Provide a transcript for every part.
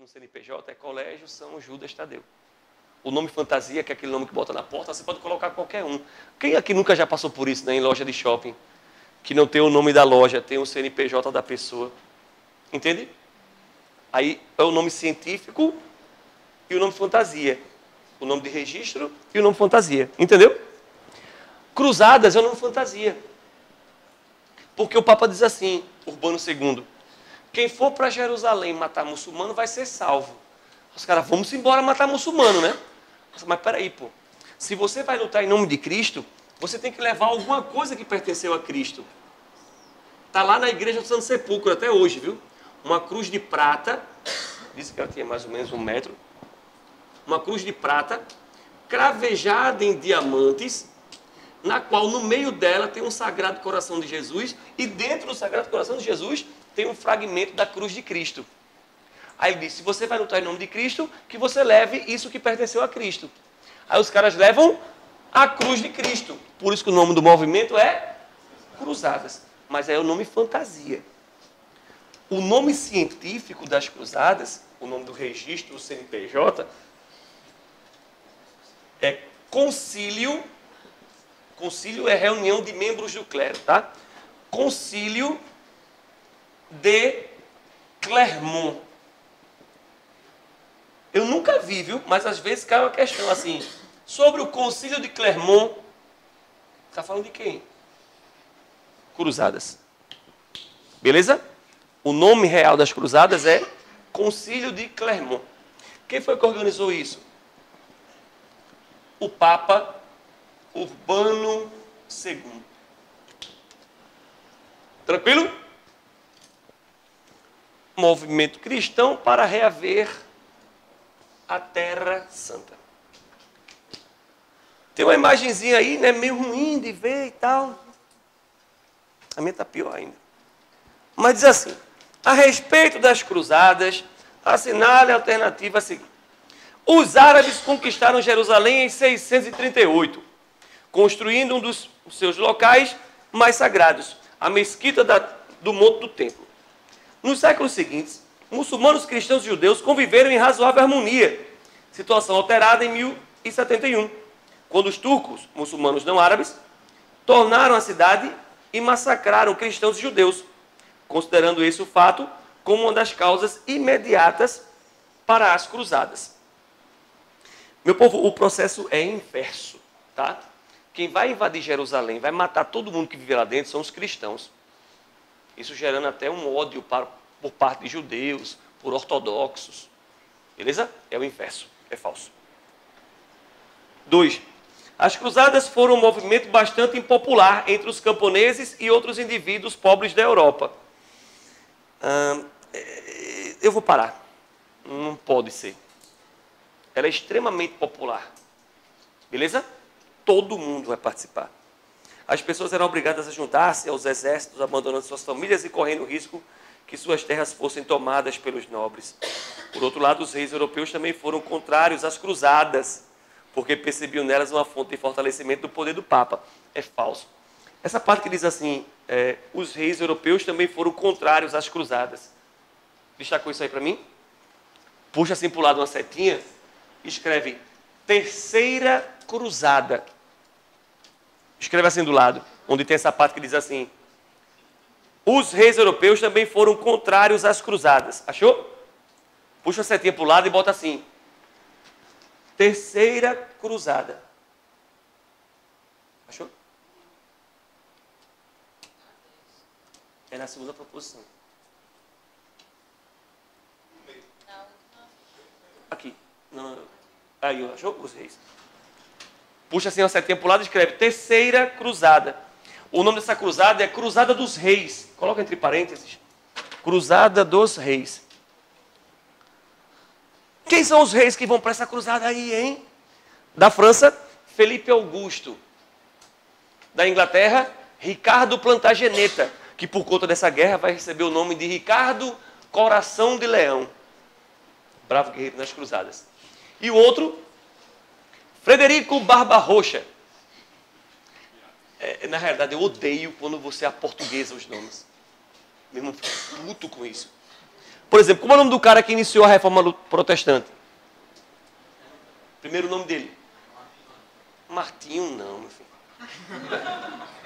no CNPJ é Colégio São Judas Tadeu. O nome fantasia, que é aquele nome que bota na porta, você pode colocar qualquer um. Quem aqui nunca já passou por isso, né, em loja de shopping? Que não tem o nome da loja, tem o CNPJ da pessoa. Entende? Aí é o nome científico e o nome fantasia. O nome de registro e o nome fantasia. Entendeu? Cruzadas é o nome fantasia. Porque o Papa diz assim, Urbano II, quem for para Jerusalém matar muçulmano vai ser salvo. Os caras, vamos embora matar muçulmano, né? Mas peraí, pô. Se você vai lutar em nome de Cristo, você tem que levar alguma coisa que pertenceu a Cristo. Está lá na igreja do Santo Sepulcro até hoje, viu? Uma cruz de prata, disse que ela tinha mais ou menos 1 metro. Uma cruz de prata, cravejada em diamantes, na qual no meio dela tem um Sagrado Coração de Jesus, e dentro do Sagrado Coração de Jesus tem um fragmento da cruz de Cristo. Aí ele disse, se você vai lutar em nome de Cristo, que você leve isso que pertenceu a Cristo. Aí os caras levam a cruz de Cristo. Por isso que o nome do movimento é Cruzadas. Mas é o nome fantasia. O nome científico das cruzadas, o nome do registro do CNPJ, é concílio. Concílio é reunião de membros do clero, tá? Concílio de Clermont. Eu nunca vi, viu? Mas às vezes cai uma questão assim, sobre o concílio de Clermont. Está falando de quem? Cruzadas. Beleza? O nome real das cruzadas é Concílio de Clermont. Quem foi que organizou isso? O Papa Urbano II. Tranquilo? Movimento cristão para reaver a Terra Santa. Tem uma imagenzinha aí, né, meio ruim de ver e tal. A minha está pior ainda. Mas diz assim, a respeito das cruzadas, assinale a alternativa a seguir. Os árabes conquistaram Jerusalém em 638, construindo um dos seus locais mais sagrados, a mesquita do Monte do Templo. Nos séculos seguintes, muçulmanos, cristãos e judeus conviveram em razoável harmonia, situação alterada em 1071, quando os turcos, muçulmanos não árabes, tornaram a cidade e massacraram cristãos e judeus, considerando esse o fato como uma das causas imediatas para as cruzadas. Meu povo, o processo é inverso, tá? Quem vai invadir Jerusalém, vai matar todo mundo que vive lá dentro, são os cristãos. Isso gerando até um ódio por parte de judeus, por ortodoxos. Beleza? É o inverso, é falso. 2. As cruzadas foram um movimento bastante impopular entre os camponeses e outros indivíduos pobres da Europa. Eu vou parar. Não pode ser. Ela é extremamente popular. Beleza? Todo mundo vai participar. As pessoas eram obrigadas a juntar-se aos exércitos, abandonando suas famílias e correndo o risco que suas terras fossem tomadas pelos nobres. Por outro lado, os reis europeus também foram contrários às cruzadas, porque percebiam nelas uma fonte de fortalecimento do poder do Papa. É falso. Essa parte que diz assim, os reis europeus também foram contrários às cruzadas. Destacou isso aí para mim? Puxa assim para o lado uma setinha, escreve Terceira Cruzada. Escreve assim do lado, onde tem essa parte que diz assim, os reis europeus também foram contrários às cruzadas. Achou? Puxa a setinha para o lado e bota assim, Terceira Cruzada. Achou? É na segunda proposição. Aqui. Não. Aí, achou? Os reis. Puxa assim uma setinha para o lado e escreve Terceira Cruzada. O nome dessa cruzada é Cruzada dos Reis. Coloca entre parênteses. Cruzada dos Reis. Quem são os reis que vão para essa cruzada aí, hein? Da França, Felipe Augusto. Da Inglaterra, Ricardo Plantageneta, que por conta dessa guerra vai receber o nome de Ricardo Coração de Leão. Bravo guerreiro nas cruzadas. E o outro, Frederico Barbarroxa. Na realidade, eu odeio quando você aportuguesa os nomes. Mesmo puto com isso. Por exemplo, como é o nome do cara que iniciou a reforma protestante? Primeiro nome dele? Martinho, não, meu filho.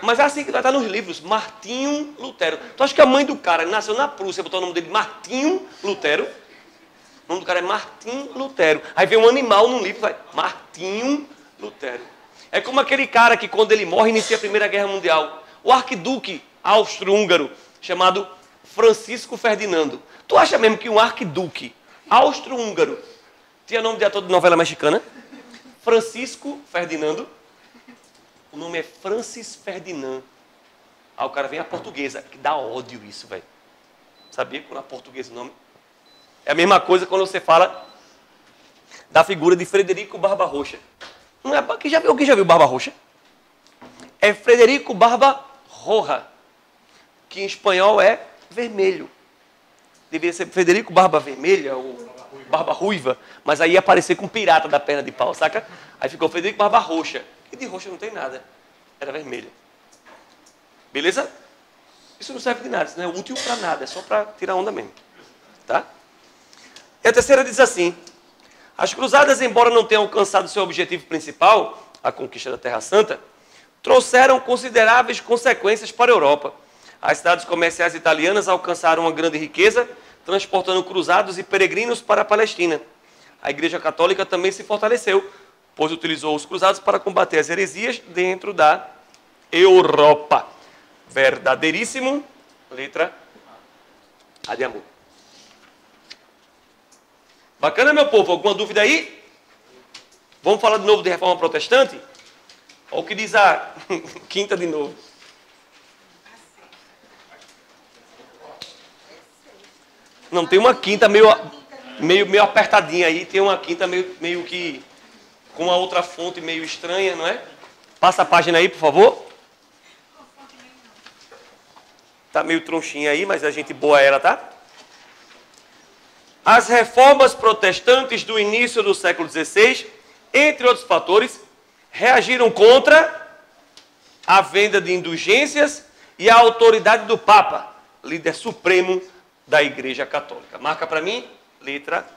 Mas é assim que vai estar nos livros, Martinho Lutero. Tu acha que a mãe do cara nasceu na Prússia, botou o nome dele Martinho Lutero? O nome do cara é Martinho Lutero. Aí vem um animal num livro e vai, Martinho Lutero. É como aquele cara que quando ele morre inicia a Primeira Guerra Mundial. O arquiduque austro-húngaro, chamado Francisco Ferdinando. Tu acha mesmo que um arquiduque austro-húngaro tinha nome de ator de novela mexicana? Francisco Ferdinando. O nome é Francis Ferdinand. Aí o cara vem a portuguesa, que dá ódio isso, velho. Sabia quando a portuguesa o nome? É a mesma coisa quando você fala da figura de Frederico Barba Roxa. Não é, alguém já viu Barba Roxa? É Frederico Barba Roja, que em espanhol é vermelho. Deveria ser Frederico Barba Vermelha ou Barba Ruiva, mas aí ia aparecer com pirata da perna de pau, saca? Aí ficou Frederico Barba Roxa. E de roxa não tem nada. Era vermelho. Beleza? Isso não serve de nada, isso não é útil para nada, é só para tirar onda mesmo. Tá? E a terceira diz assim: as cruzadas, embora não tenham alcançado seu objetivo principal, a conquista da Terra Santa, trouxeram consideráveis consequências para a Europa. As cidades comerciais italianas alcançaram uma grande riqueza, transportando cruzados e peregrinos para a Palestina. A Igreja Católica também se fortaleceu, pois utilizou os cruzados para combater as heresias dentro da Europa. Verdadeiríssimo, letra A de amor. Bacana, meu povo? Alguma dúvida aí? Vamos falar de novo de reforma protestante? Olha o que diz a quinta de novo. Não, tem uma quinta meio apertadinha aí, tem uma quinta meio que com uma outra fonte meio estranha, não é? Passa a página aí, por favor. Tá meio tronchinha aí, mas a gente boa ela, tá? As reformas protestantes do início do século XVI, entre outros fatores, reagiram contra a venda de indulgências e a autoridade do Papa, líder supremo da Igreja Católica. Marca para mim, letra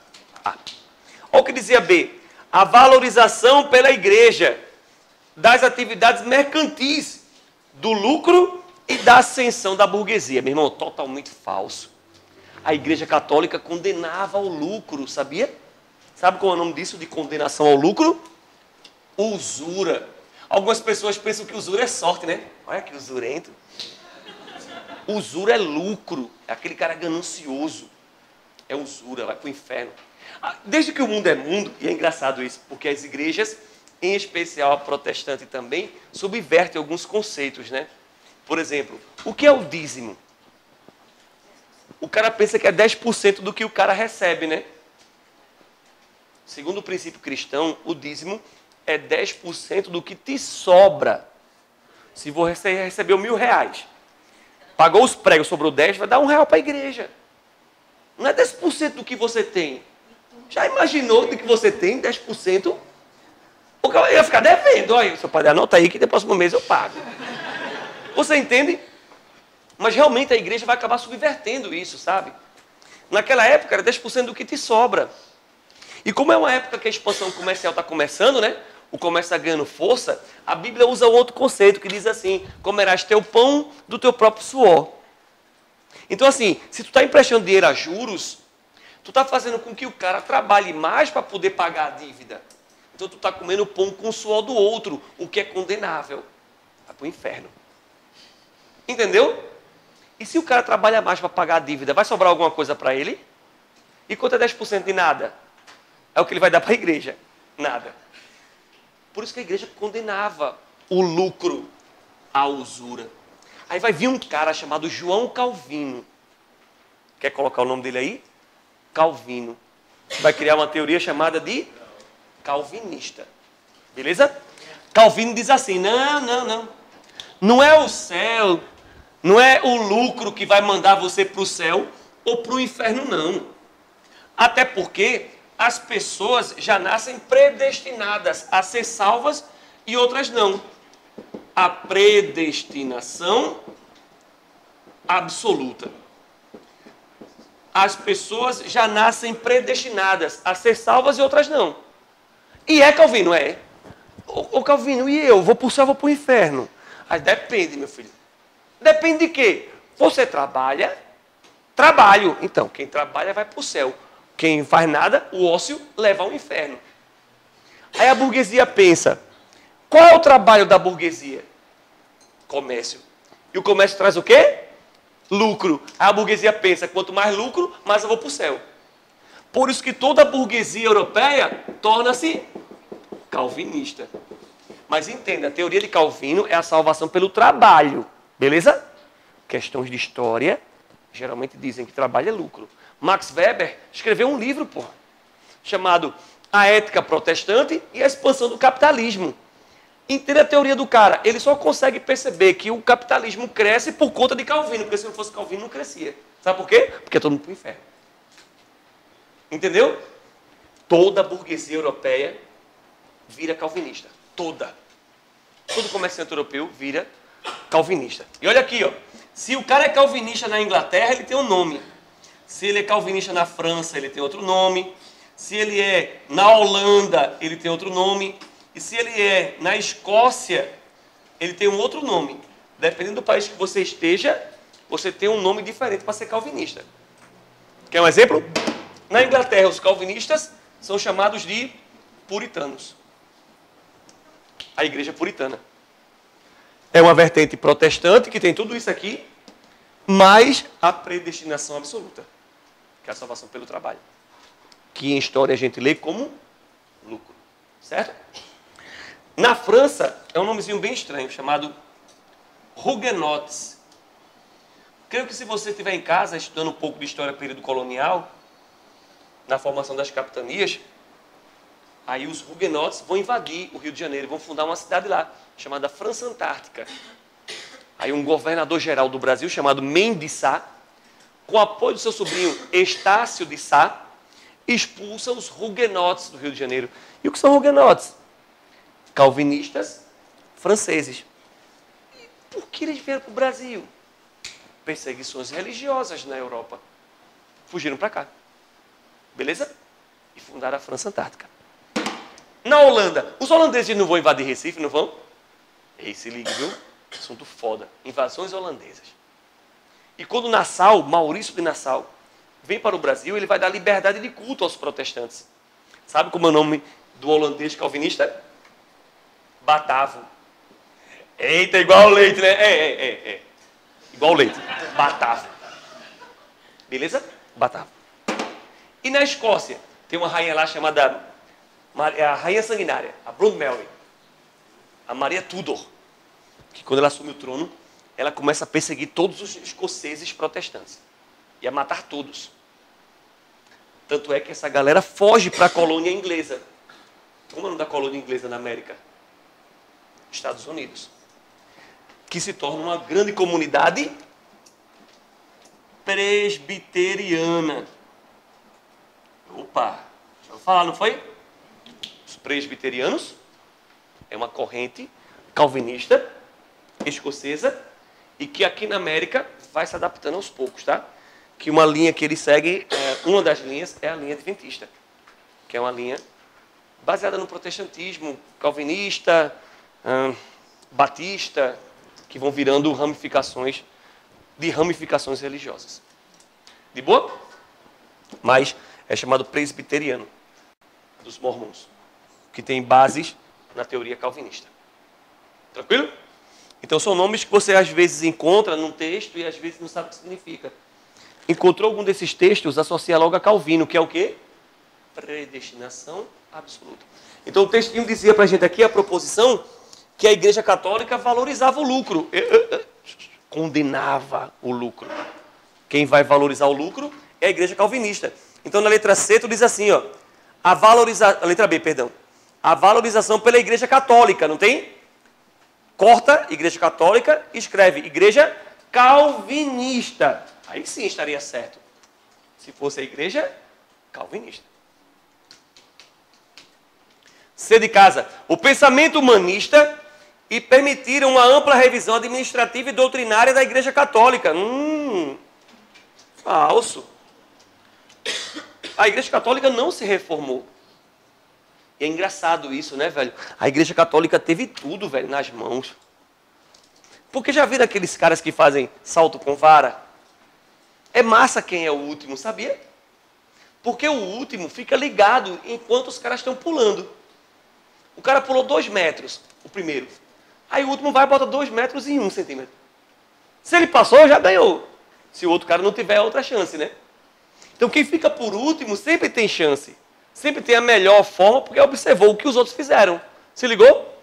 A. Olha o que dizia B. A valorização pela Igreja das atividades mercantis, do lucro e da ascensão da burguesia. Meu irmão, totalmente falso. A Igreja Católica condenava o lucro, sabia? Sabe qual é o nome disso, de condenação ao lucro? Usura. Algumas pessoas pensam que usura é sorte, né? Olha que usurento. Usura é lucro. É aquele cara ganancioso. É usura, vai para o inferno. Desde que o mundo é mundo, e é engraçado isso, porque as igrejas, em especial a protestante também, subvertem alguns conceitos, né? Por exemplo, o que é o dízimo? O cara pensa que é 10% do que o cara recebe, né? Segundo o princípio cristão, o dízimo é 10% do que te sobra. Se você recebeu R$1.000, pagou os pregos, sobrou 10, vai dar R$1 para a igreja. Não é 10% do que você tem. Já imaginou do que você tem, 10%? O cara ia ficar devendo. Olha, seu pai, anota aí que no próximo mês eu pago. Você entende? Mas realmente a igreja vai acabar subvertendo isso, sabe? Naquela época era 10% do que te sobra. E como é uma época que a expansão comercial está começando, né? O comércio está ganhando força, a Bíblia usa outro conceito que diz assim: comerás teu pão do teu próprio suor. Então assim, se tu está emprestando dinheiro a juros, tu está fazendo com que o cara trabalhe mais para poder pagar a dívida. Então tu está comendo pão com o suor do outro, o que é condenável. Vai para o inferno. Entendeu? E se o cara trabalha mais para pagar a dívida, vai sobrar alguma coisa para ele? E quanto é 10% de nada? É o que ele vai dar para a igreja. Nada. Por isso que a igreja condenava o lucro, a usura. Aí vai vir um cara chamado João Calvino. Quer colocar o nome dele aí? Calvino. Vai criar uma teoria chamada de calvinista. Beleza? Calvino diz assim: não. Não é o céu, não é o lucro que vai mandar você para o céu ou para o inferno, não. Até porque as pessoas já nascem predestinadas a ser salvas e outras não. A predestinação absoluta. as pessoas já nascem predestinadas a ser salvas e outras não. E é Calvino, é. Ô Calvino, e eu? Vou pro céu, vou pro inferno? Aí depende, meu filho. Depende de quê? Você trabalha? Trabalho. Então, quem trabalha vai pro céu. Quem faz nada, o ócio leva ao inferno. Aí a burguesia pensa, qual é o trabalho da burguesia? Comércio. E o comércio traz o quê? Lucro. Aí a burguesia pensa, quanto mais lucro, mais eu vou para o céu. Por isso que toda a burguesia europeia torna-se calvinista. Mas entenda, a teoria de Calvino é a salvação pelo trabalho. Beleza? Questões de história geralmente dizem que trabalho é lucro. Max Weber escreveu um livro, porra, chamado A Ética Protestante e a Expansão do Capitalismo. Entenda a teoria do cara. Ele só consegue perceber que o capitalismo cresce por conta de Calvino, porque se não fosse Calvino não crescia. Sabe por quê? Porque é todo mundo para o inferno. Entendeu? Toda a burguesia europeia vira calvinista. Toda. Todo comerciante europeu vira calvinista. E olha aqui, ó. Se o cara é calvinista na Inglaterra, ele tem um nome. Se ele é calvinista na França, ele tem outro nome. Se ele é na Holanda, ele tem outro nome. E se ele é na Escócia, ele tem um outro nome. Dependendo do país que você esteja, você tem um nome diferente para ser calvinista. Quer um exemplo? Na Inglaterra, os calvinistas são chamados de puritanos. A igreja puritana. É uma vertente protestante que tem tudo isso aqui, mais a predestinação absoluta, que é a salvação pelo trabalho. Que em história a gente lê como lucro. Certo? Na França, é um nomezinho bem estranho, chamado Huguenots. Creio que se você estiver em casa, estudando um pouco de história do período colonial, na formação das capitanias, aí os Huguenots vão invadir o Rio de Janeiro, vão fundar uma cidade lá, chamada França Antártica. Aí um governador-geral do Brasil, chamado Mendes de Sá, com apoio do seu sobrinho Estácio de Sá, expulsa os Huguenots do Rio de Janeiro. E o que são Huguenots? Calvinistas franceses. E por que eles vieram para o Brasil? Perseguições religiosas na Europa. Fugiram para cá. Beleza? E fundaram a França Antártica. Na Holanda, os holandeses não vão invadir Recife, não vão? Ei, se liga, viu? Assunto foda. Invasões holandesas. E quando Nassau, Maurício de Nassau, vem para o Brasil, ele vai dar liberdade de culto aos protestantes. Sabe como é o nome do holandês calvinista? Batavo. Eita, igual ao leite, né? É. Igual ao leite. Batavo. Beleza? Batavo. E na Escócia, tem uma rainha lá chamada a Rainha Sanguinária, a Brunmary. A Maria Tudor. Que quando ela assume o trono, ela começa a perseguir todos os escoceses protestantes. E a matar todos. Tanto é que essa galera foge para a colônia inglesa. Como é o nome da colônia inglesa na América? Estados Unidos. Que se torna uma grande comunidade presbiteriana. Opa! Deixa eu falar, não foi? Os presbiterianos é uma corrente calvinista, escocesa, e que aqui na América vai se adaptando aos poucos, tá? Que uma linha que ele segue, uma das linhas é a linha adventista, que é uma linha baseada no protestantismo, calvinista, batista, que vão virando ramificações religiosas. De boa? Mas é chamado presbiteriano, dos mormons, que tem bases na teoria calvinista. Tranquilo? Então são nomes que você às vezes encontra num texto e às vezes não sabe o que significa. Encontrou algum desses textos, associa logo a Calvino, que é o quê? Predestinação absoluta. Então o textinho dizia para a gente aqui a proposição que a Igreja Católica valorizava o lucro. Condenava o lucro. Quem vai valorizar o lucro é a Igreja Calvinista. Então na letra C tu diz assim, ó, a letra B, perdão. A valorização pela Igreja Católica, não tem? Corta Igreja Católica e escreve Igreja Calvinista. Aí sim estaria certo. Se fosse a Igreja Calvinista. C de casa. O pensamento humanista e permitiram uma ampla revisão administrativa e doutrinária da Igreja Católica. Falso. a Igreja Católica não se reformou. E é engraçado isso, né, velho? A Igreja Católica teve tudo, velho, nas mãos. Porque já viram aqueles caras que fazem salto com vara? É massa quem é o último, sabia? Porque o último fica ligado enquanto os caras estão pulando. O cara pulou 2 metros, o primeiro. Aí o último vai e bota 2 metros e 1 centímetro. Se ele passou, já ganhou. Se o outro cara não tiver outra chance, né? Então quem fica por último sempre tem chance. Sempre tem a melhor forma, porque observou o que os outros fizeram. Se ligou?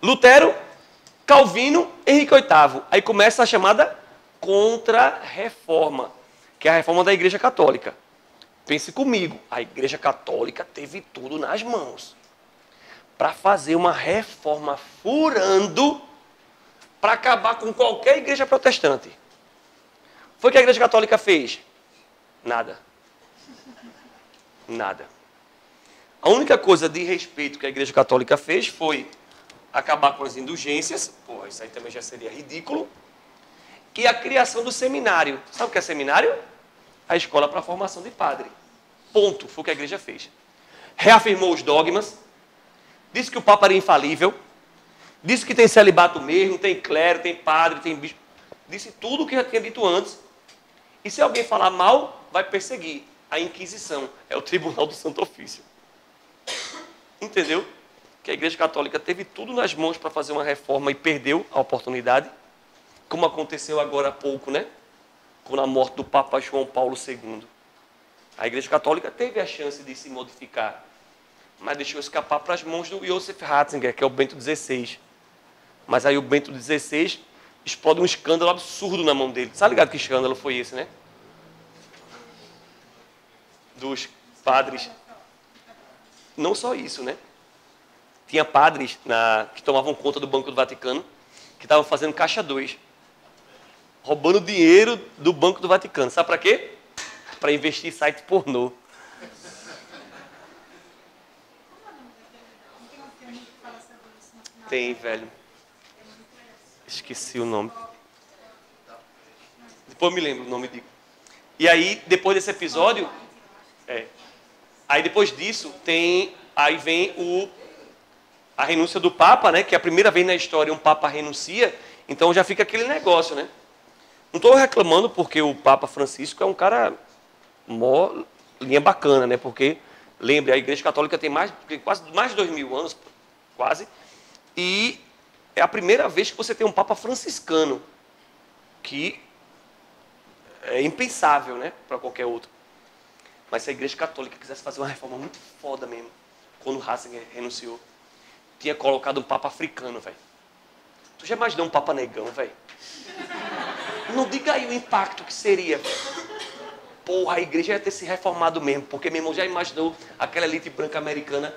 Lutero, Calvino, Henrique VIII. Aí começa a chamada Contra-Reforma, que é a reforma da Igreja Católica. Pense comigo, a Igreja Católica teve tudo nas mãos para fazer uma reforma furando para acabar com qualquer igreja protestante. Foi o que a Igreja Católica fez? Nada. Nada. A única coisa de respeito que a Igreja Católica fez foi acabar com as indulgências, porra, isso aí também já seria ridículo, e a criação do seminário. Sabe o que é seminário? A escola para a formação de padre. Ponto. Foi o que a igreja fez. Reafirmou os dogmas, disse que o Papa era infalível, disse que tem celibato mesmo, tem clero, tem padre, tem bispo. Disse tudo o que já tinha dito antes. E se alguém falar mal, vai perseguir. A Inquisição é o Tribunal do Santo Ofício. Entendeu? Que a Igreja Católica teve tudo nas mãos para fazer uma reforma e perdeu a oportunidade, como aconteceu agora há pouco, né? Com a morte do Papa João Paulo II. A Igreja Católica teve a chance de se modificar, mas deixou escapar para as mãos do Joseph Ratzinger, que é o Bento XVI. Mas aí o Bento XVI explode um escândalo absurdo na mão dele. Sabe ligado que escândalo foi esse, né? Dos padres. Não só isso, né? Tinha padres que tomavam conta do Banco do Vaticano, que estavam fazendo caixa 2. Roubando dinheiro do Banco do Vaticano. Sabe para quê? Para investir em site pornô. Tem, velho. Esqueci o nome. Depois me lembro o nome disso. E aí, depois desse episódio... Aí depois disso, aí vem a renúncia do Papa, né? Que é a primeira vez na história um Papa renuncia. Então já fica aquele negócio, né? Não estou reclamando porque o Papa Francisco é um cara linha bacana, né? Porque, lembre, a Igreja Católica tem quase mais de 2000 anos, quase, e é a primeira vez que você tem um Papa franciscano, que é impensável, né? Para qualquer outro. Mas se a Igreja Católica quisesse fazer uma reforma muito foda mesmo, quando Ratzinger renunciou, tinha colocado um Papa africano, velho. Tu já imaginou um Papa negão, velho? Não diga aí o impacto que seria. Porra, a igreja ia ter se reformado mesmo, porque meu irmão já imaginou aquela elite branca americana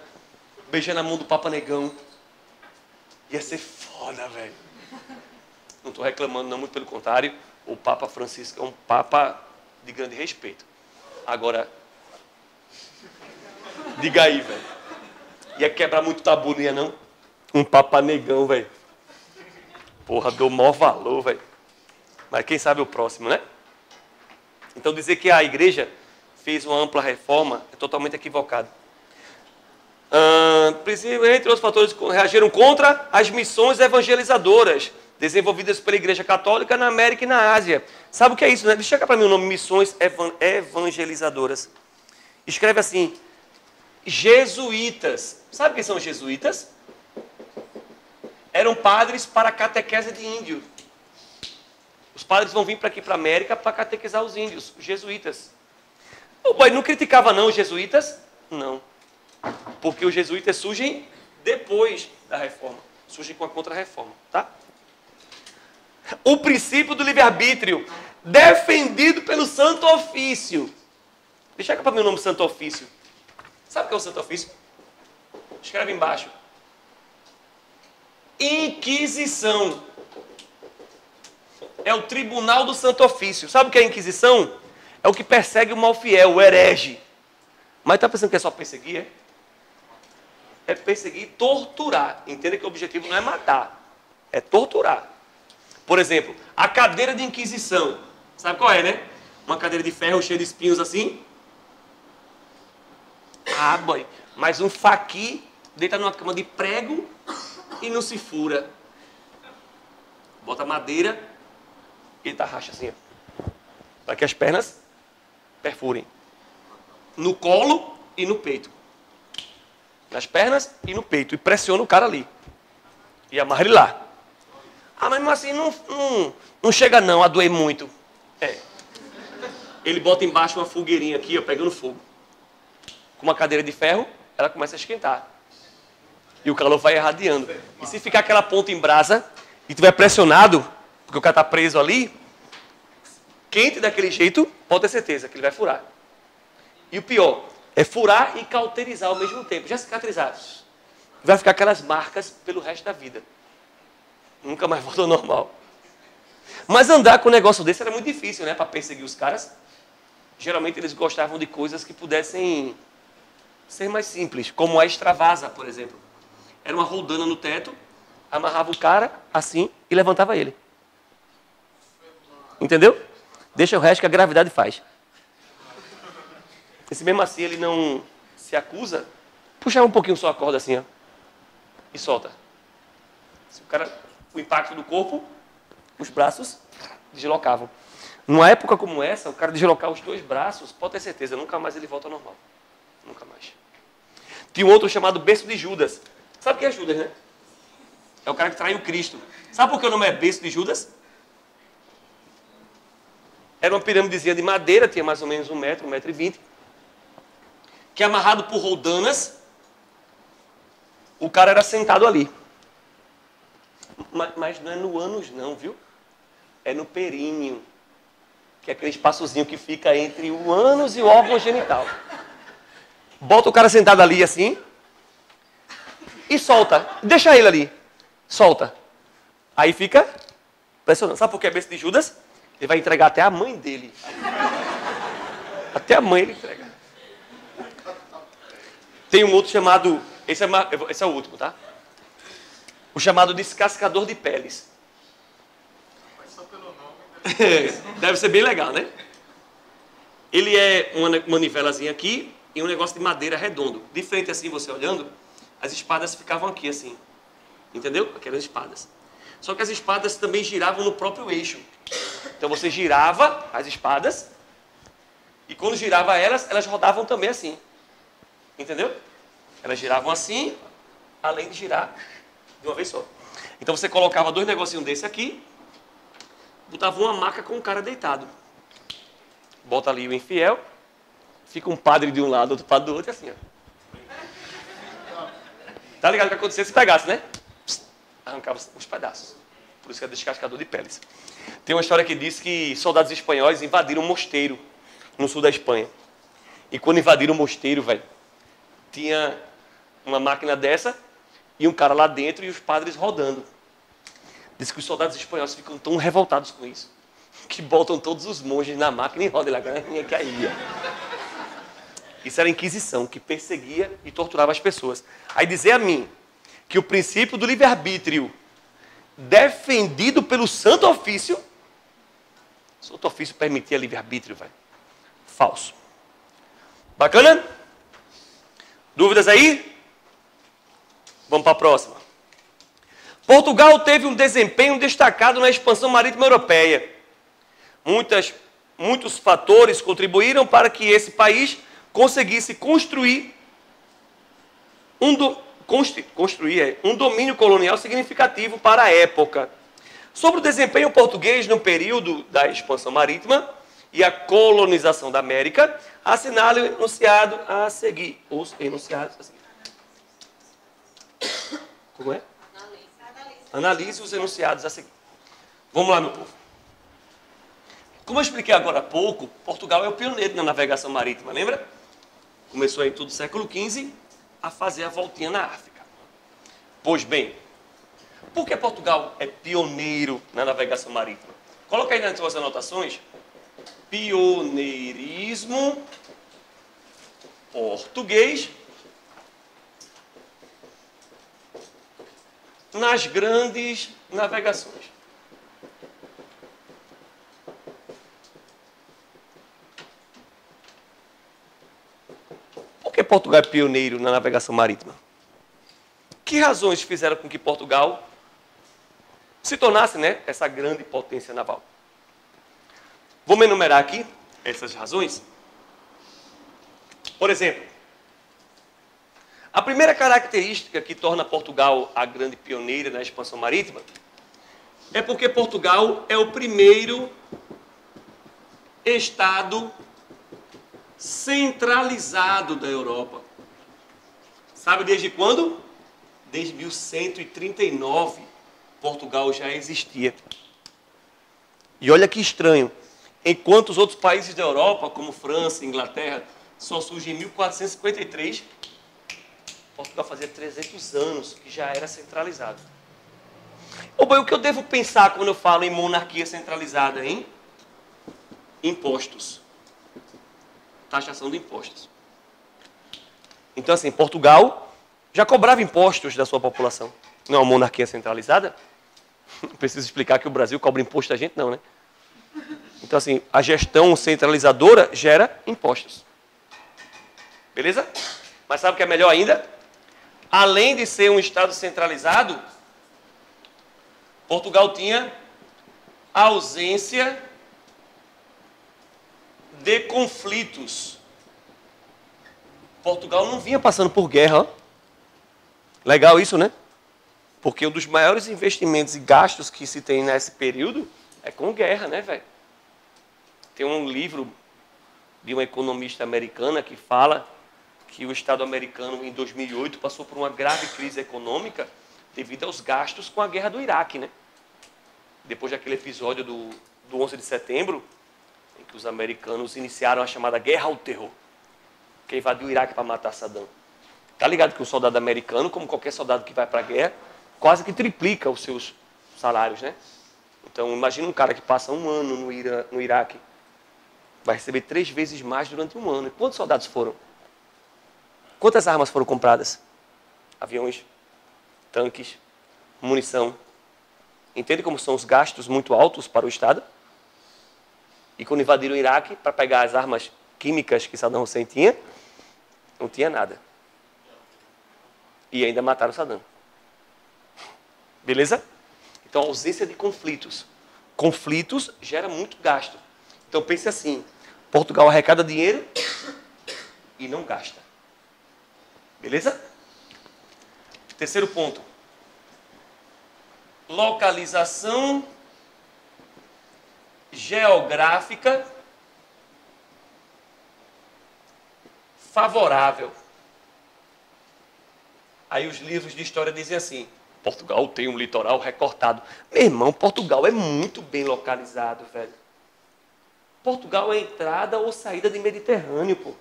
beijando a mão do Papa negão. Ia ser foda, velho. Não estou reclamando, não, muito pelo contrário. O Papa Francisco é um Papa de grande respeito. Agora, diga aí, velho. Ia quebrar muito tabu, não ia não? Um Papa negão, velho. Porra, deu maior valor, velho. Mas quem sabe o próximo, né? Então dizer que a igreja fez uma ampla reforma é totalmente equivocado. Entre outros fatores, reagiram contra as missões evangelizadoras desenvolvidas pela Igreja Católica na América e na Ásia. Sabe o que é isso, né? Deixa eu chegar para mim o nome, missões evangelizadoras. Escreve assim, jesuítas. Sabe quem são os jesuítas? Eram padres para catequese de índio. Os padres vão vir para aqui, para a América, para catequizar os índios, os jesuítas. O boy não criticava não os jesuítas? Não. Porque os jesuítas surgem depois da reforma. Surgem com a contra-reforma, tá? O princípio do livre-arbítrio, defendido pelo Santo Ofício. Deixa para mim o nome Santo Ofício. Sabe o que é o Santo Ofício? Escreve embaixo. Inquisição. É o tribunal do Santo Ofício. Sabe o que é a Inquisição? É o que persegue o malfiel, o herege. Mas está pensando que é só perseguir, é? É perseguir e torturar. Entenda que o objetivo não é matar, é torturar. Por exemplo, a cadeira de Inquisição. Sabe qual é, né? Uma cadeira de ferro cheia de espinhos assim. Ah, boy, mas um faqui deita numa cama de prego e não se fura. Bota madeira e ele racha assim, ó, para que as pernas perfurem. No colo e no peito. Nas pernas e no peito. E pressiona o cara ali. E amarra ele lá. Ah, mas mesmo assim não chega não a doer muito. É. Ele bota embaixo uma fogueirinha aqui, ó, pegando fogo. Com uma cadeira de ferro, ela começa a esquentar. E o calor vai irradiando. E se ficar aquela ponta em brasa e tiver pressionado, porque o cara está preso ali, quente daquele jeito, pode ter certeza que ele vai furar. E o pior, é furar e cauterizar ao mesmo tempo. Já cicatrizar. Vai ficar aquelas marcas pelo resto da vida. Nunca mais volta ao normal. Mas andar com um negócio desse era muito difícil, né? Para perseguir os caras. Geralmente eles gostavam de coisas que pudessem ser mais simples. Como a extravasa, por exemplo. Era uma roldana no teto, amarrava o cara assim e levantava ele. Entendeu? Deixa o resto que a gravidade faz. E se mesmo assim ele não se acusa, puxava um pouquinho só a corda assim, ó, e solta. Se o impacto do corpo, os braços deslocavam. Numa época como essa, o cara deslocar os dois braços, pode ter certeza, nunca mais ele volta ao normal. Nunca mais. Tinha um outro chamado berço de Judas. Sabe o que é Judas, né? É o cara que traiu Cristo. Sabe por que o nome é berço de Judas? Era uma pirâmidezinha de madeira, tinha mais ou menos 1 metro, 1,20 m. Que amarrado por roldanas, o cara era sentado ali. Mas não é no ânus não, viu? É no períneo. Que é aquele espaçozinho que fica entre o ânus e o órgão genital. Bota o cara sentado ali assim e solta. Deixa ele ali. Solta. Aí fica pressionando. Sabe por que é berço de Judas? Ele vai entregar até a mãe dele. Até a mãe ele entrega. Tem um outro chamado... Esse é o último, tá? O chamado descascador de peles. Mas só pelo nome... Deve ser bem legal, né? Ele é uma manivelazinha aqui e um negócio de madeira redondo. De frente assim, você olhando, as espadas ficavam aqui assim. Entendeu? Aquelas espadas. Só que as espadas também giravam no próprio eixo. Então você girava as espadas e quando girava elas rodavam também assim. Entendeu? Elas giravam assim, além de girar de uma vez só. Então você colocava 2 negocinhos desse aqui, botava uma maca com um cara deitado. Bota ali o infiel, fica um padre de um lado, outro padre do outro, e assim, ó. Tá ligado o que acontecia se pegasse, né? Arrancava os pedaços. Por isso que é descascador de peles. Tem uma história que diz que soldados espanhóis invadiram um mosteiro no sul da Espanha. E quando invadiram o mosteiro, velho, tinha uma máquina dessa e um cara lá dentro e os padres rodando. Diz que os soldados espanhóis ficam tão revoltados com isso que botam todos os monges na máquina e rodam lá. Que aí, isso era a Inquisição, que perseguia e torturava as pessoas. Aí dizer a mim que o princípio do livre-arbítrio defendido pelo Santo Ofício, o Santo Ofício permitia livre-arbítrio, velho. Falso. Bacana? Dúvidas aí? Vamos para a próxima. Portugal teve um desempenho destacado na expansão marítima europeia. Muitos fatores contribuíram para que esse país conseguisse construir um domínio colonial significativo para a época. Sobre o desempenho português no período da expansão marítima e a colonização da América, assinale o enunciado a seguir. Os enunciados a seguir. Como é? Analise os enunciados a seguir. Vamos lá, meu povo. Como eu expliquei agora há pouco, Portugal é o pioneiro na navegação marítima, lembra? Começou em todo o século XV a fazer a voltinha na África. Pois bem, por que Portugal é pioneiro na navegação marítima? Coloca aí nas suas anotações. Pioneirismo português nas grandes navegações. Por que Portugal é pioneiro na navegação marítima? Que razões fizeram com que Portugal se tornasse, né, essa grande potência naval? Vamos enumerar aqui essas razões. Por exemplo, a primeira característica que torna Portugal a grande pioneira na expansão marítima é porque Portugal é o primeiro estado centralizado da Europa. Sabe desde quando? Desde 1139, Portugal já existia. E olha que estranho. Enquanto os outros países da Europa, como França e Inglaterra, só surgem em 1453, Portugal fazia 300 anos que já era centralizado. O que eu devo pensar quando eu falo em monarquia centralizada, hein? Impostos. Taxação de impostos. Então, assim, Portugal já cobrava impostos da sua população. Não é uma monarquia centralizada? Não preciso explicar que o Brasil cobra imposto da gente, não, né? Então, assim, a gestão centralizadora gera impostos. Beleza? Mas sabe o que é melhor ainda? Além de ser um Estado centralizado, Portugal tinha ausência de conflitos. Portugal não vinha passando por guerra. Ó. Legal isso, né? Porque um dos maiores investimentos e gastos que se tem nesse período é com guerra, né, velho? Tem um livro de uma economista americana que fala que o Estado americano, em 2008, passou por uma grave crise econômica devido aos gastos com a guerra do Iraque, né? Depois daquele episódio do 11 de setembro, em que os americanos iniciaram a chamada Guerra ao Terror, que invadiu o Iraque para matar Saddam. Tá ligado que o soldado americano, como qualquer soldado que vai para a guerra, quase que triplica os seus salários, né? Então, imagina um cara que passa um ano no Iraque, vai receber 3 vezes mais durante um ano. E quantos soldados foram? Quantas armas foram compradas? Aviões, tanques, munição. Entende como são os gastos muito altos para o Estado? E quando invadiram o Iraque, para pegar as armas químicas que Saddam Hussein tinha, não tinha nada. E ainda mataram Saddam. Beleza? Então, a ausência de conflitos. Conflitos gera muito gasto. Então, pense assim, Portugal arrecada dinheiro e não gasta. Beleza? Terceiro ponto. Localização geográfica favorável. Aí os livros de história dizem assim, Portugal tem um litoral recortado. Meu irmão, Portugal é muito bem localizado, velho. Portugal é entrada ou saída de Mediterrâneo, pô.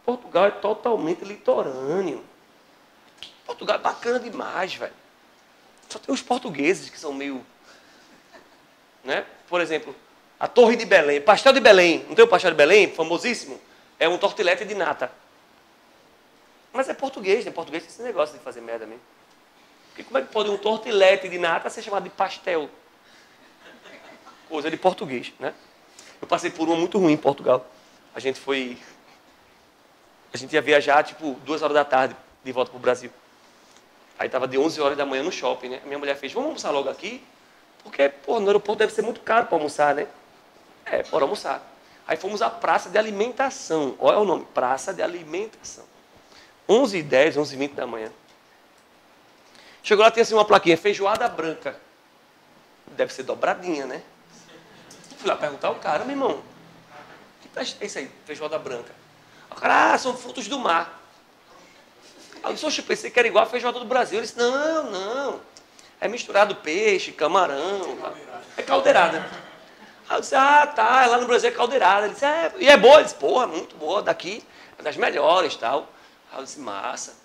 Portugal é totalmente litorâneo. Portugal é bacana demais, velho. Só tem os portugueses que são meio... né? Por exemplo, a Torre de Belém, pastel de Belém. Não tem o pastel de Belém, famosíssimo? É um tortilete de nata. Mas é português, né? Português tem esse negócio de fazer merda mesmo. Porque como é que pode um tortilete de nata ser chamado de pastel? Coisa de português, né? Eu passei por uma muito ruim em Portugal. A gente ia viajar, tipo, 2 horas da tarde, de volta para o Brasil. Aí estava de 11 horas da manhã no shopping, né? A minha mulher fez, vamos almoçar logo aqui? Porque, pô, no aeroporto deve ser muito caro para almoçar, né? Bora almoçar. Aí fomos à Praça de Alimentação. Olha o nome, Praça de Alimentação. 11h10, 11h20 da manhã. Chegou lá, tinha assim uma plaquinha, feijoada branca. Deve ser dobradinha, né? Fui lá perguntar ao cara, meu irmão, que é isso aí, feijoada branca? O cara, são frutos do mar. Aí eu disse, oxe, pensei que era igual a feijoada do Brasil. Ele disse, não. É misturado peixe, camarão, é caldeirada. Aí eu disse, tá, lá no Brasil é caldeirada. Ele disse, e é boa? Ele disse, porra, muito boa, daqui, é das melhores e tal. Aí eu disse, massa.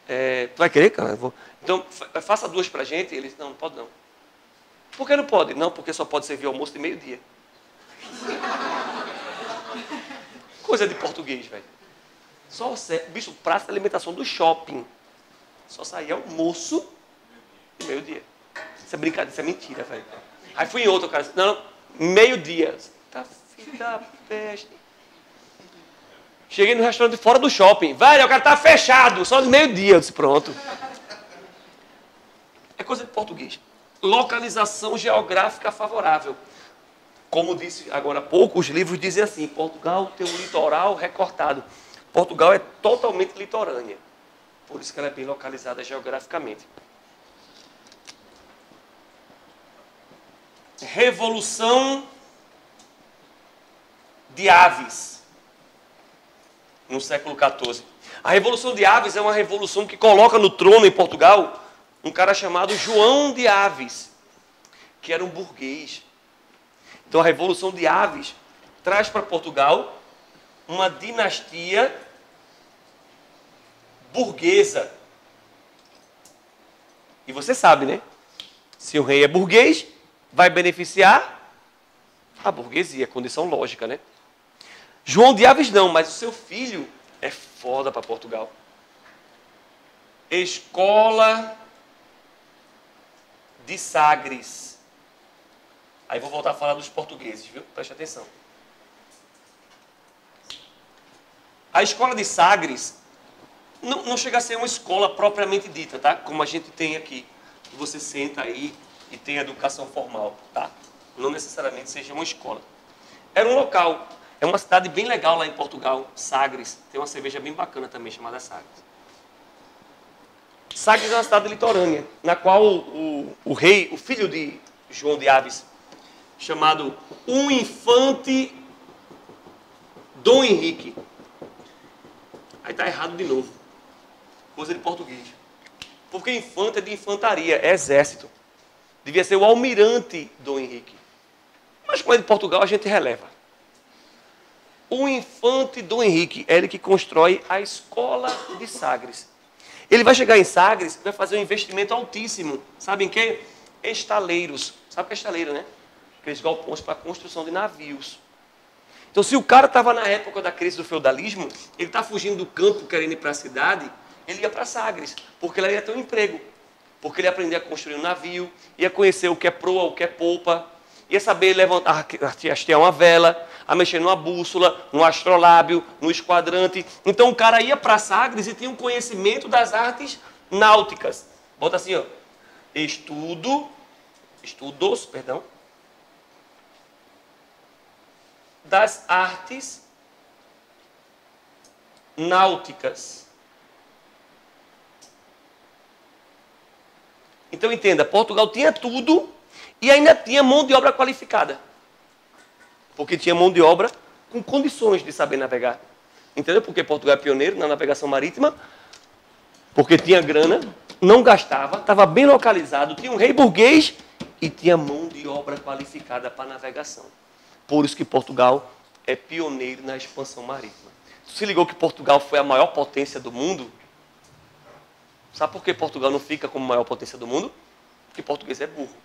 Tu vai querer, cara? Então, faça 2 pra gente. Ele disse, não pode não. Por que não pode? Não, porque só pode servir almoço de meio-dia. Coisa de português, velho. Só bicho, praça de alimentação do shopping. Só saía almoço de meio-dia. Isso é brincadeira, isso é mentira, velho. Aí fui em outro, cara. Não, meio-dia. Tá filho da peste. Cheguei no restaurante fora do shopping. Velho, o cara tá fechado, só de meio-dia. Eu disse, pronto. É coisa de português. Localização geográfica favorável. Como disse agora há pouco, os livros dizem assim, Portugal tem um litoral recortado. Portugal é totalmente litorânea. Por isso que ela é bem localizada geograficamente. Revolução de Aves, no século XIV. A Revolução de Aves é uma revolução que coloca no trono em Portugal um cara chamado João de Aves, que era um burguês. Então a Revolução de Aves traz para Portugal uma dinastia burguesa. E você sabe, né? Se o rei é burguês, vai beneficiar a burguesia, condição lógica, né? João de Aves não, mas o seu filho é foda para Portugal. Escola de Sagres. Aí vou voltar a falar dos portugueses, viu? Preste atenção. A escola de Sagres não chega a ser uma escola propriamente dita, tá? Como a gente tem aqui. Você senta aí e tem educação formal, tá? Não necessariamente seja uma escola. Era um local, é uma cidade bem legal lá em Portugal, Sagres. Tem uma cerveja bem bacana também, chamada Sagres. Sagres é uma cidade litorânea, na qual o rei, o filho de João de Aves, chamado um infante Dom Henrique. Aí tá errado de novo. Coisa de português. Porque infante é de infantaria, é exército. Devia ser o almirante Dom Henrique. Mas como é de Portugal, a gente releva. O infante Dom Henrique é ele que constrói a escola de Sagres. Ele vai chegar em Sagres e vai fazer um investimento altíssimo. Sabe em quê? Estaleiros. Sabe o que é estaleiro, né? Aqueles galpões para construção de navios. Então, se o cara estava na época da crise do feudalismo, ele está fugindo do campo, querendo ir para a cidade, ele ia para Sagres, porque ele ia ter um emprego. Porque ele ia aprender a construir um navio, ia conhecer o que é proa, o que é polpa, ia saber levantar, hastear uma vela, a mexer numa bússola, no astrolábio, no esquadrante. Então, o cara ia para Sagres e tinha um conhecimento das artes náuticas. Bota assim, ó. Estudos, das artes náuticas. Então entenda, Portugal tinha tudo e ainda tinha mão de obra qualificada. Porque tinha mão de obra com condições de saber navegar. Entendeu? Porque Portugal é pioneiro na navegação marítima, porque tinha grana, não gastava, estava bem localizado, tinha um rei burguês e tinha mão de obra qualificada para navegação. Por isso que Portugal é pioneiro na expansão marítima. Se ligou que Portugal foi a maior potência do mundo? Sabe por que Portugal não fica como a maior potência do mundo? Porque português é burro.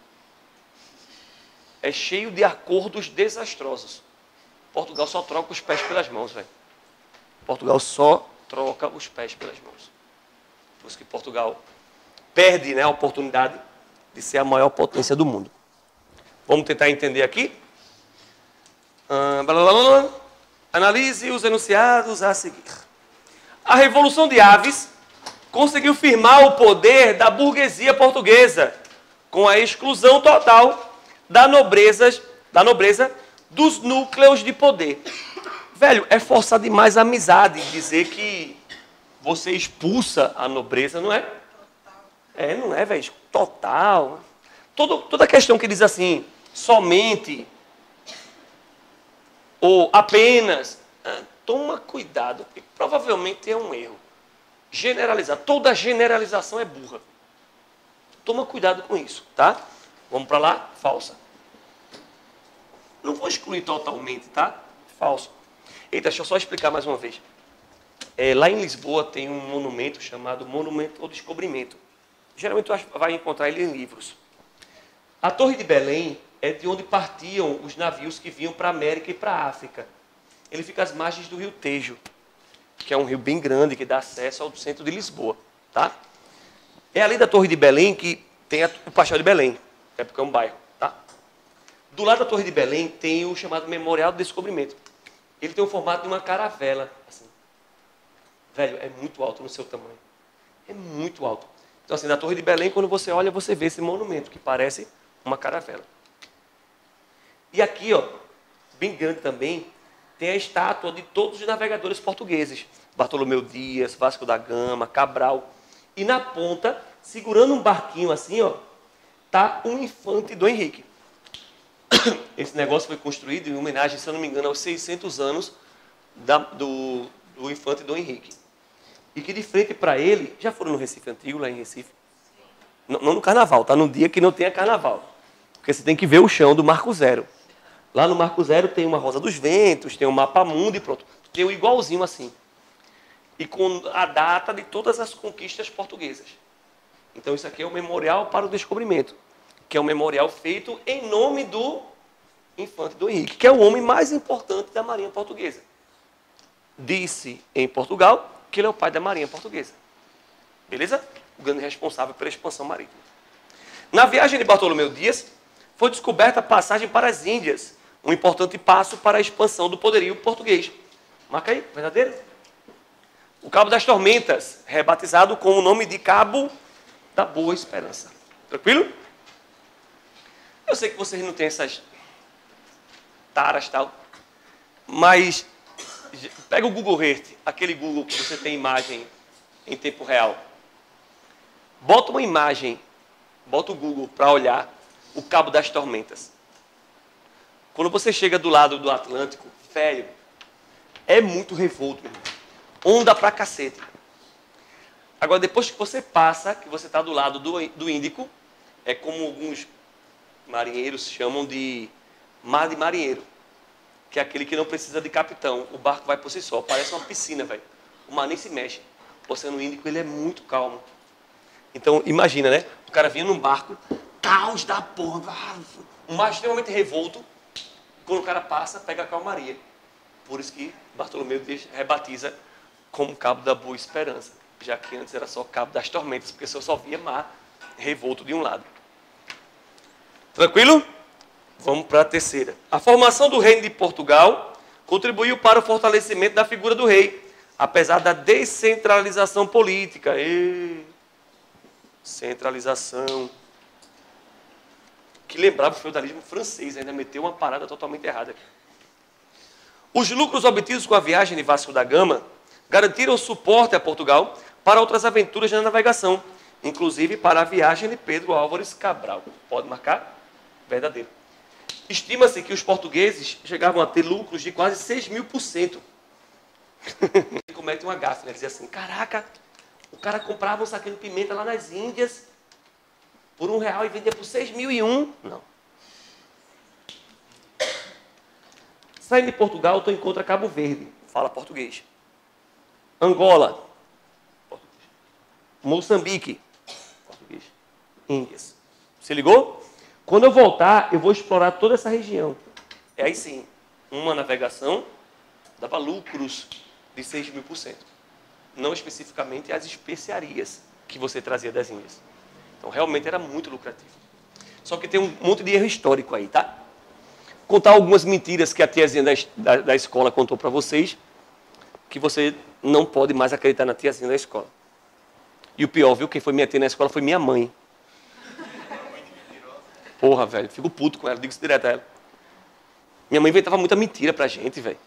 É cheio de acordos desastrosos. Portugal só troca os pés pelas mãos, velho. Portugal só troca os pés pelas mãos. Por isso que Portugal perde, né, a oportunidade de ser a maior potência do mundo. Vamos tentar entender aqui? Analise os enunciados a seguir. A Revolução de Aves conseguiu firmar o poder da burguesia portuguesa, com a exclusão total da nobreza dos núcleos de poder. Velho, é forçar demais a amizade dizer que você expulsa a nobreza, não é? Não é, velho. Total. Toda questão que diz assim, somente ou apenas, toma cuidado, porque provavelmente é um erro. Generalizar. Toda generalização é burra. Toma cuidado com isso, tá? Vamos para lá? Falsa. Não vou excluir totalmente, tá? Falso. Eita, deixa eu só explicar mais uma vez. Lá em Lisboa tem um monumento chamado Monumento ao Descobrimento. Geralmente você vai encontrar ele em livros. A Torre de Belém é de onde partiam os navios que vinham para a América e para a África. Ele fica às margens do rio Tejo, que é um rio bem grande que dá acesso ao centro de Lisboa. Tá? É ali da Torre de Belém que tem o Pastel de Belém, porque é um bairro. Tá? Do lado da Torre de Belém tem o chamado Memorial do Descobrimento. Ele tem o formato de uma caravela. Assim. Velho, é muito alto no seu tamanho. É muito alto. Então, assim, na Torre de Belém, quando você olha, você vê esse monumento, que parece uma caravela. E aqui, ó, bem grande também, tem a estátua de todos os navegadores portugueses. Bartolomeu Dias, Vasco da Gama, Cabral. E na ponta, segurando um barquinho assim, ó, tá um infante Dom Henrique. Esse negócio foi construído em homenagem, se eu não me engano, aos 600 anos do infante Dom Henrique. E que de frente para ele, já foram no Recife Antigo, lá em Recife? Não no carnaval, tá? No dia que não tenha carnaval. Porque você tem que ver o chão do Marco Zero. Lá no Marco Zero tem uma Rosa dos Ventos, tem um mapa mundo e pronto. Tem um igualzinho assim. E com a data de todas as conquistas portuguesas. Então isso aqui é o Memorial para o Descobrimento, que é um memorial feito em nome do infante Dom Henrique, que é o homem mais importante da Marinha Portuguesa. Disse em Portugal que ele é o pai da Marinha Portuguesa. Beleza? O grande responsável pela expansão marítima. Na viagem de Bartolomeu Dias, foi descoberta a passagem para as Índias, um importante passo para a expansão do poderio português. Marca aí, verdadeiro? O Cabo das Tormentas, rebatizado com o nome de Cabo da Boa Esperança. Tranquilo? Eu sei que vocês não têm essas taras e tal, mas pega o Google Earth, aquele Google que você tem imagem em tempo real. Bota uma imagem, bota o Google para olhar o Cabo das Tormentas. Quando você chega do lado do Atlântico, velho, é muito revolto, meu irmão. Onda pra cacete. Agora, depois que você passa, que você está do lado do Índico, é como alguns marinheiros chamam de mar de marinheiro, que é aquele que não precisa de capitão. O barco vai por si só, parece uma piscina, velho. O mar nem se mexe. O Oceano Índico, ele é muito calmo. Então, imagina, né? O cara vinha num barco, caos da porra, um mar extremamente revolto. Quando o cara passa, pega a calmaria. Por isso que Bartolomeu rebatiza como Cabo da Boa Esperança, já que antes era só Cabo das Tormentas, porque só via mar revolto de um lado. Tranquilo? Vamos para a terceira. A formação do Reino de Portugal contribuiu para o fortalecimento da figura do rei, apesar da descentralização política. Centralização. Que lembrava o feudalismo francês, ainda meteu uma parada totalmente errada aqui. Os lucros obtidos com a viagem de Vasco da Gama garantiram suporte a Portugal para outras aventuras na navegação, inclusive para a viagem de Pedro Álvares Cabral. Pode marcar? Verdadeiro. Estima-se que os portugueses chegavam a ter lucros de quase 6.000%. Ele comete uma gafe, né? Ele diz assim, caraca, o cara comprava um saquinho de pimenta lá nas Índias por R$1 e vendia por 6.001. Não. Saindo de Portugal, tu encontra Cabo Verde, fala português. Angola, português. Moçambique, português. Índias. Se ligou? Quando eu voltar, eu vou explorar toda essa região. É aí sim, uma navegação dava lucros de 6.000%. Não especificamente as especiarias que você trazia das Índias. Então, realmente era muito lucrativo. Só que tem um monte de erro histórico aí, tá? Contar algumas mentiras que a tiazinha da escola contou para vocês, que você não pode mais acreditar na tiazinha da escola. E o pior, viu? Quem foi minha tia na escola foi minha mãe. Porra, velho, fico puto com ela, digo isso direto a ela. Minha mãe inventava muita mentira pra gente, velho.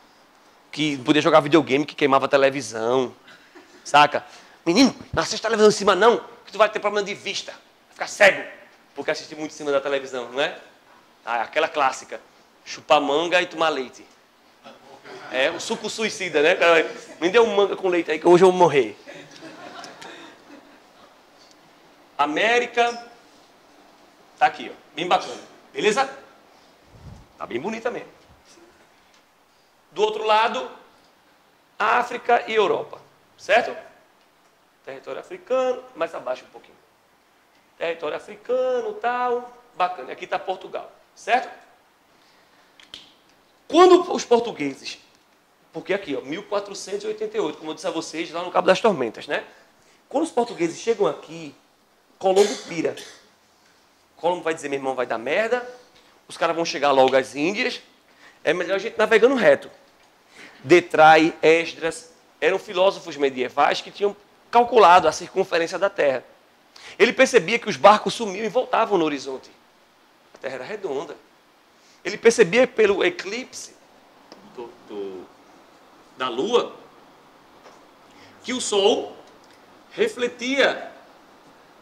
Que podia jogar videogame, que queimava a televisão. Saca? Menino, não assiste a televisão em cima não, que tu vai ter problema de vista. Vai ficar cego, porque assiste muito em cima da televisão, não é? Ah, aquela clássica. Chupar manga e tomar leite. É, o suco suicida, né? Me dê um manga com leite aí, que hoje eu vou morrer. América. Tá aqui, ó. Bem bacana. Beleza? Tá bem bonita mesmo. Do outro lado, África e Europa. Certo? Território africano, mais abaixo um pouquinho. Território africano, tal. Bacana. Aqui está Portugal. Certo? Quando os portugueses, porque aqui, ó, 1488, como eu disse a vocês, lá no Cabo das Tormentas, né? Quando os portugueses chegam aqui, Colombo pira. Colombo vai dizer, meu irmão, vai dar merda, os caras vão chegar logo às Índias, é melhor a gente navegando reto. Detrai, Esdras, eram filósofos medievais que tinham calculado a circunferência da Terra. Ele percebia que os barcos sumiam e voltavam no horizonte. A Terra era redonda. Ele percebia pelo eclipse da Lua que o Sol refletia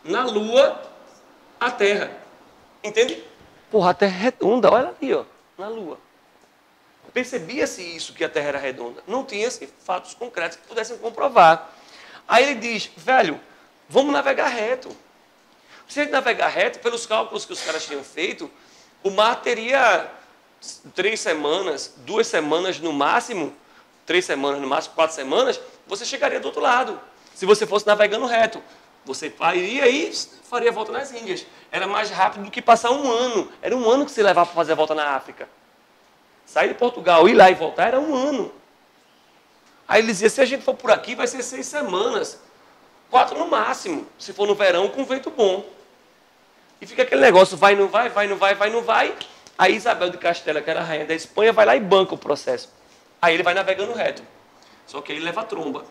na Lua a Terra. Entende? Porra, a Terra é redonda, olha ali, ó, na Lua. Percebia-se isso, que a Terra era redonda. Não tinha-se fatos concretos que pudessem comprovar. Aí ele diz, velho, vamos navegar reto. Se a gente navegar reto, pelos cálculos que os caras tinham feito, o mar teria 3 semanas, 2 semanas no máximo, 3 semanas no máximo, 4 semanas, você chegaria do outro lado. Se você fosse navegando reto, você iria e faria a volta nas Índias. Era mais rápido do que passar um ano. Era um ano que você levava para fazer a volta na África. Sair de Portugal, ir lá e voltar, era um ano. Aí ele dizia, se a gente for por aqui, vai ser 6 semanas. 4 no máximo, se for no verão, com vento bom. E fica aquele negócio, vai, não vai, vai, não vai, vai, não vai. Aí Isabel de Castela, que era a rainha da Espanha, vai lá e banca o processo. Aí ele vai navegando reto. Só que aí ele leva a tromba.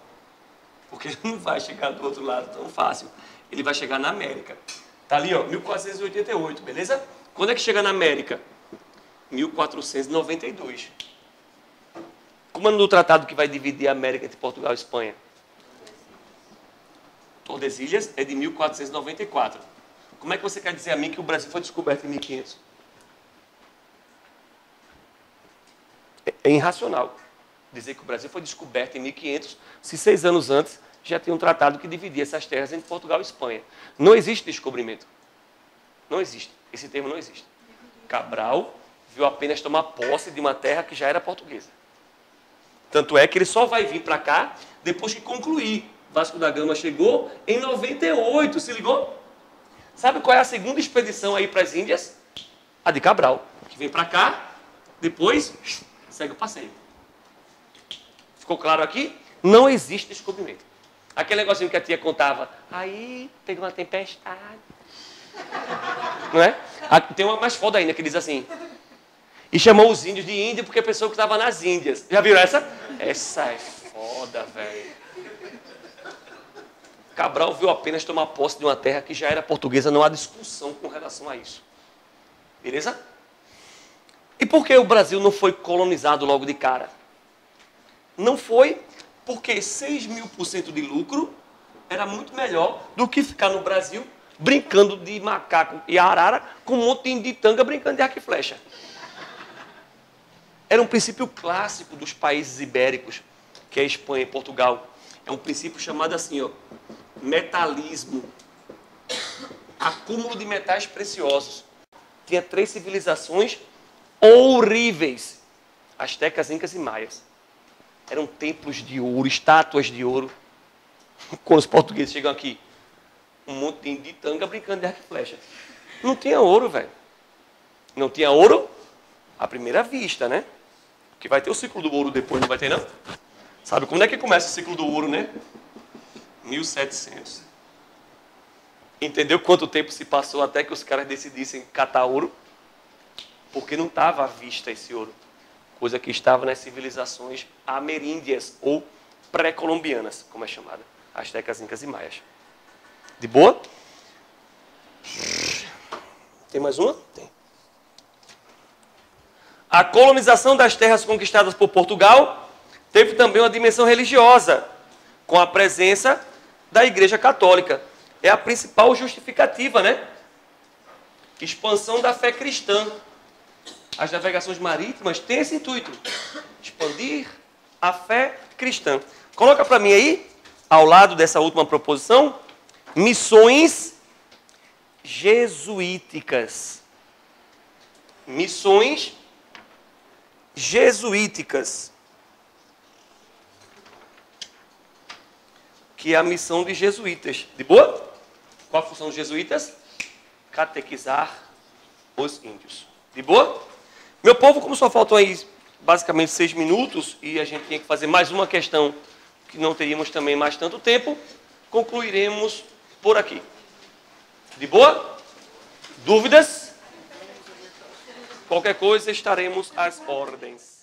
Porque ele não vai chegar do outro lado tão fácil. Ele vai chegar na América. Tá ali, ó, 1488, beleza? Quando é que chega na América? 1492. Como é no tratado que vai dividir a América entre Portugal e Espanha? Tordesilhas é de 1494. Como é que você quer dizer a mim que o Brasil foi descoberto em 1500? É irracional dizer que o Brasil foi descoberto em 1500, se 6 anos antes já tinha um tratado que dividia essas terras entre Portugal e Espanha. Não existe descobrimento. Não existe. Esse termo não existe. Cabral viu apenas tomar posse de uma terra que já era portuguesa. Tanto é que ele só vai vir para cá depois que concluir. Vasco da Gama chegou em 98, se ligou? Sabe qual é a segunda expedição aí para as Índias? A de Cabral, que vem para cá, depois segue o passeio. Ficou claro aqui? Não existe descobrimento. Aquele negocinho que a tia contava, aí pegou uma tempestade. Não é? Tem uma mais foda ainda que diz assim, e chamou os índios de índio porque pensou que estava nas Índias. Já viram essa? Essa é foda, velho. Cabral viu apenas tomar posse de uma terra que já era portuguesa, não há discussão com relação a isso. Beleza? E por que o Brasil não foi colonizado logo de cara? Não foi porque 6.000% de lucro era muito melhor do que ficar no Brasil brincando de macaco e arara com um monte de inditanga brincando de arco e flecha. Era um princípio clássico dos países ibéricos, que é a Espanha e Portugal. É um princípio chamado assim, ó, metalismo. Acúmulo de metais preciosos. Tinha 3 civilizações horríveis. Astecas, Incas e Maias. Eram templos de ouro, estátuas de ouro. Quando os portugueses chegam aqui, um monte de tanga brincando de arco e flecha. Não tinha ouro, velho. Não tinha ouro à primeira vista, né? Porque vai ter o ciclo do ouro depois, não vai ter, não? Sabe como é que começa o ciclo do ouro, né? 1700. Entendeu quanto tempo se passou até que os caras decidissem catar ouro? Porque não estava à vista esse ouro. Coisa que estava nas civilizações ameríndias ou pré-colombianas, como é chamada. Astecas, Incas e Maias. De boa? Tem mais uma? Tem. A colonização das terras conquistadas por Portugal teve também uma dimensão religiosa, com a presença da Igreja Católica. É a principal justificativa, né? Expansão da fé cristã. As navegações marítimas têm esse intuito. Expandir a fé cristã. Coloca para mim aí, ao lado dessa última proposição, missões jesuíticas. Missões jesuíticas. Que é a missão de jesuítas. De boa? Qual a função dos jesuítas? Catequizar os índios. De boa? Meu povo, como só faltam aí basicamente 6 minutos e a gente tinha que fazer mais uma questão que não teríamos também mais tanto tempo, concluiremos por aqui. De boa? Dúvidas? Qualquer coisa, estaremos às ordens.